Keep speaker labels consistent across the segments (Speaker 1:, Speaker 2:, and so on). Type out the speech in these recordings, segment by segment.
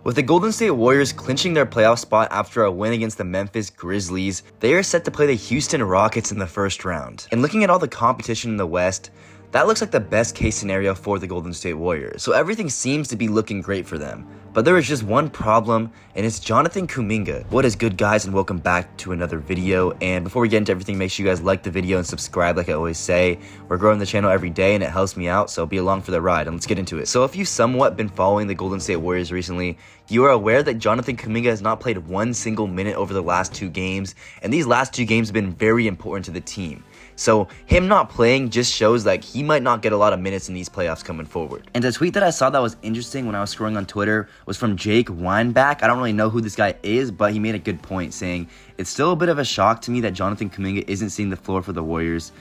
Speaker 1: With the Golden State Warriors clinching their playoff spot after a win against the Memphis Grizzlies, they are set to play the Houston Rockets in the first round. And looking at all the competition in the West, that looks like the best case scenario for the Golden State Warriors. So everything seems to be looking great for them. But there is just one problem, and it's Jonathan Kuminga. What is good, guys, and welcome back to another video. And before we get into everything, make sure you guys like the video and subscribe like I always say. We're growing the channel every day, and it helps me out, so be along for the ride, and let's get into it. So if you've somewhat been following the Golden State Warriors recently, you are aware that Jonathan Kuminga has not played one single minute over the last 2 games, and these last 2 games have been very important to the team. So him not playing just shows like he might not get a lot of minutes in these playoffs coming forward. And the tweet that I saw that was interesting when I was scrolling on Twitter was from Jake Weinbach. I don't really know who this guy is, but he made a good point saying, "It's still a bit of a shock to me that Jonathan Kuminga isn't seeing the floor for the Warriors.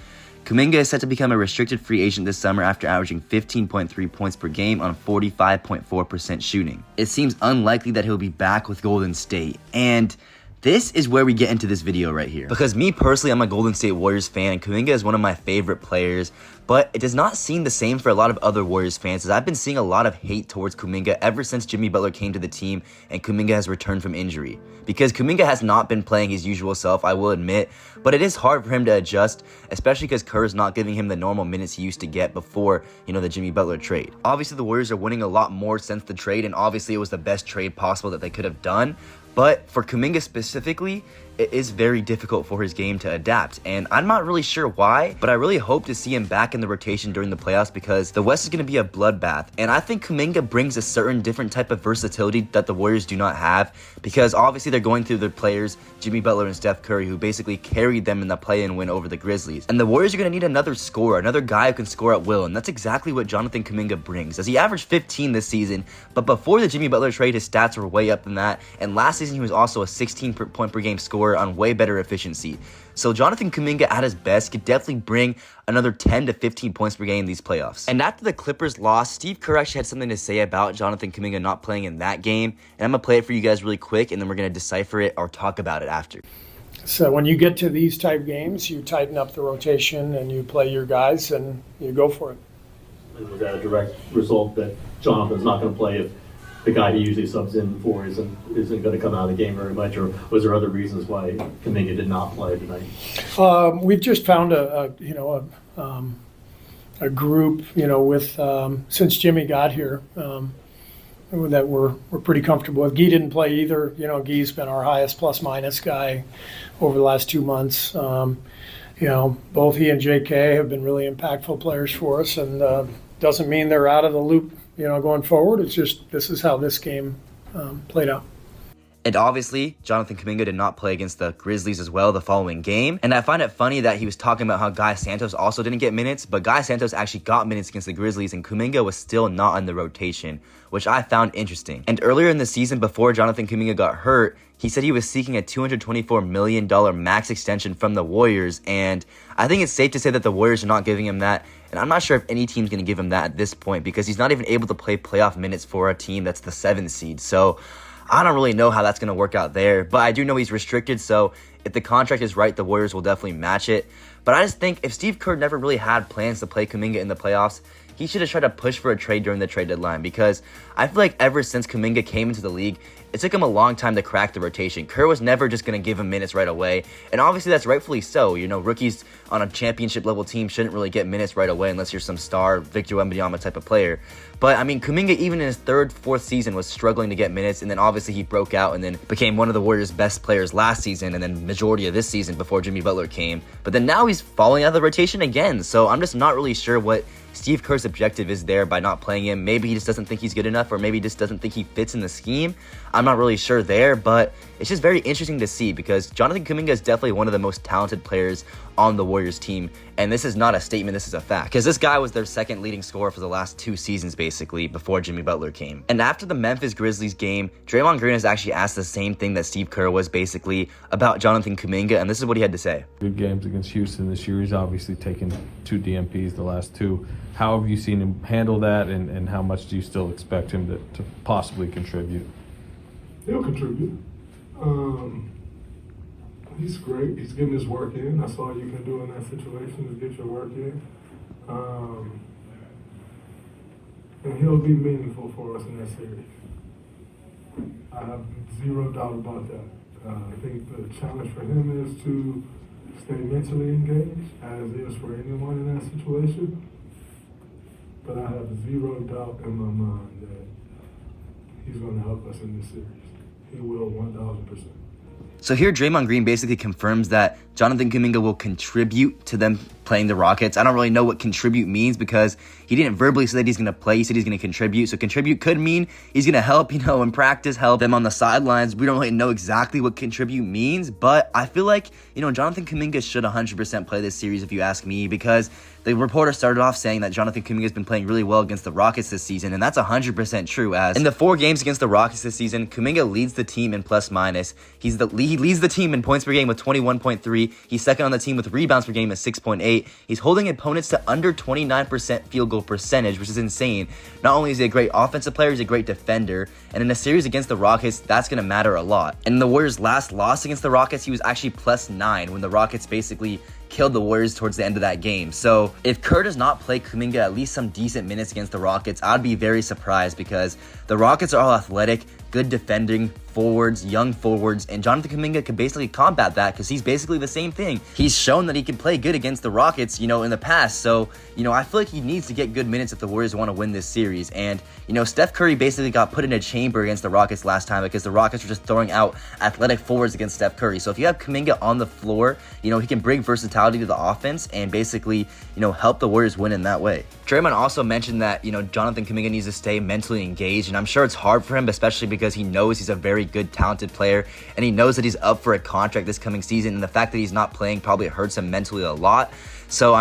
Speaker 1: Kuminga is set to become a restricted free agent this summer after averaging 15.3 points per game on 45.4% shooting. It seems unlikely that he'll be back with Golden State." And this is where we get into this video right here. Because me personally, I'm a Golden State Warriors fan, and Kuminga is one of my favorite players, but it does not seem the same for a lot of other Warriors fans, as I've been seeing a lot of hate towards Kuminga ever since Jimmy Butler came to the team and Kuminga has returned from injury. Because Kuminga has not been playing his usual self, I will admit, but it is hard for him to adjust, especially because Kerr is not giving him the normal minutes he used to get before, the Jimmy Butler trade. Obviously, the Warriors are winning a lot more since the trade, and obviously it was the best trade possible that they could have done. But for Kuminga specifically, it is very difficult for his game to adapt, and I'm not really sure why, but I really hope to see him back in the rotation during the playoffs because the West is going to be a bloodbath, and I think Kuminga brings a certain different type of versatility that the Warriors do not have, because obviously they're going through their players, Jimmy Butler and Steph Curry, who basically carried them in the play-in win over the Grizzlies, and the Warriors are going to need another scorer, another guy who can score at will, and that's exactly what Jonathan Kuminga brings, as he averaged 15 this season, but before the Jimmy Butler trade, his stats were way up than that, and last season he was also a 16 point per game scorer on way better efficiency. So Jonathan Kuminga at his best could definitely bring another 10 to 15 points per game in these playoffs. And after the Clippers lost, Steve Kerr actually had something to say about Jonathan Kuminga not playing in that game, and I'm going to play it for you guys really quick, and then we're going to decipher it or talk about it after.
Speaker 2: So when you get to these type games, you tighten up the rotation and you play your guys and you go for it.
Speaker 3: And was that a direct result that Jonathan's not going to play if the guy he usually subs in for isn't going to come out of the game very much, or was there other reasons why Kuminga did not play tonight?
Speaker 2: We've just found a group, with since Jimmy got here, that we're pretty comfortable with. Guy didn't play either. Guy's been our highest plus minus guy over the last 2 months. Both he and JK have been really impactful players for us, and doesn't mean they're out of the loop going forward. It's just this is how this game played out.
Speaker 1: And obviously, Jonathan Kuminga did not play against the Grizzlies as well the following game. And I find it funny that he was talking about how Guy Santos also didn't get minutes, but Guy Santos actually got minutes against the Grizzlies, and Kuminga was still not in the rotation, which I found interesting. And earlier in the season, before Jonathan Kuminga got hurt, he said he was seeking a $224 million max extension from the Warriors, and I think it's safe to say that the Warriors are not giving him that, and I'm not sure if any team's going to give him that at this point because he's not even able to play playoff minutes for a team that's the 7th seed. So I don't really know how that's going to work out there, but I do know he's restricted, so if the contract is right, the Warriors will definitely match it. But I just think if Steve Kerr never really had plans to play Kuminga in the playoffs, he should have tried to push for a trade during the trade deadline, because I feel like ever since Kuminga came into the league, it took him a long time to crack the rotation. Kerr was never just going to give him minutes right away, and obviously that's rightfully so. Rookies on a championship-level team shouldn't really get minutes right away unless you're some star Victor Wembanyama type of player. But, Kuminga, even in his 3rd, 4th season, was struggling to get minutes, and then obviously he broke out and then became one of the Warriors' best players last season and then majority of this season before Jimmy Butler came. But then now he's falling out of the rotation again, so I'm just not really sure what Steve Kerr's objective is there by not playing him. Maybe he just doesn't think he's good enough, or maybe he just doesn't think he fits in the scheme. I'm not really sure there, but it's just very interesting to see because Jonathan Kuminga is definitely one of the most talented players on the Warriors team, and this is not a statement, this is a fact, because this guy was their 2nd leading scorer for the last 2 seasons basically before Jimmy Butler came. And after the Memphis Grizzlies game, Draymond Green has actually asked the same thing that Steve Kerr was basically about Jonathan Kuminga, and this is what he had to say.
Speaker 4: Good games against Houston this year. He's obviously taken 2 DMPs the last 2. How have you seen him handle that, and how much do you still expect him to possibly contribute?
Speaker 5: He'll contribute. He's great. He's getting his work in. That's all you can do in that situation is get your work in. And he'll be meaningful for us in that series. I have zero doubt about that. I think the challenge for him is to stay mentally engaged, as is for anyone in that situation. But I have zero doubt in my mind that he's going to help us in this series. He will 1,000%.
Speaker 1: So here, Draymond Green basically confirms that Jonathan Kuminga will contribute to them playing the Rockets. I don't really know what contribute means because he didn't verbally say that he's going to play. He said he's going to contribute. So contribute could mean he's going to help, in practice, help them on the sidelines. We don't really know exactly what contribute means, but I feel like, Jonathan Kuminga should 100% play this series if you ask me, because the reporter started off saying that Jonathan Kuminga has been playing really well against the Rockets this season, and that's 100% true, as in the 4 games against the Rockets this season, Kuminga leads the team in plus minus. He leads the team in points per game with 21.3. He's second on the team with rebounds per game at 6.8. He's holding opponents to under 29% field goal percentage, which is insane. Not only is he a great offensive player, he's a great defender, and in a series against the Rockets, that's going to matter a lot. And in the Warriors' last loss against the Rockets, he was actually plus 9 when the Rockets basically killed the Warriors towards the end of that game. So if Kerr does not play Kuminga at least some decent minutes against the Rockets, I'd be very surprised, because the Rockets are all athletic, good defending forwards, young forwards, and Jonathan Kuminga could basically combat that because he's basically the same thing. He's shown that he can play good against the Rockets, in the past. So, I feel like he needs to get good minutes if the Warriors want to win this series. And, Steph Curry basically got put in a chamber against the Rockets last time because the Rockets were just throwing out athletic forwards against Steph Curry. So if you have Kuminga on the floor, he can bring versatility to the offense and basically, help the Warriors win in that way. Draymond also mentioned that, Jonathan Kuminga needs to stay mentally engaged, and I'm sure it's hard for him, especially because he knows he's a very good, talented player, and he knows that he's up for a contract this coming season, and the fact that he's not playing probably hurts him mentally a lot. So,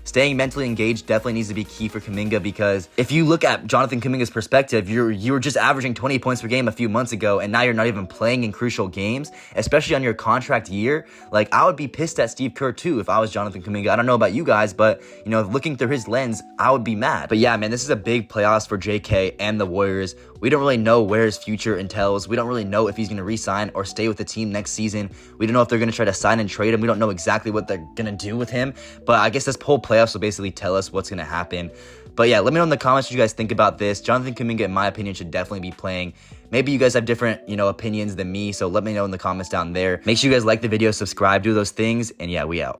Speaker 1: staying mentally engaged definitely needs to be key for Kuminga, because if you look at Jonathan Kuminga's perspective, you were just averaging 20 points per game a few months ago, and now you're not even playing in crucial games, especially on your contract year. Like, I would be pissed at Steve Kerr too if I was Jonathan Kuminga. I don't know about you guys, but, looking through his lens, I would be mad. But yeah, man, this is a big playoffs for JK and the Warriors. We don't really know where his future entails. We don't really know if he's going to re-sign or stay with the team next season. We don't know if they're going to try to sign and trade him. We don't know exactly what they're going to do with him. But I guess this whole playoffs will basically tell us what's going to happen. But yeah, let me know in the comments what you guys think about this. Jonathan Kuminga, in my opinion, should definitely be playing. Maybe you guys have different, opinions than me. So let me know in the comments down there. Make sure you guys like the video, subscribe, do those things. And yeah, we out.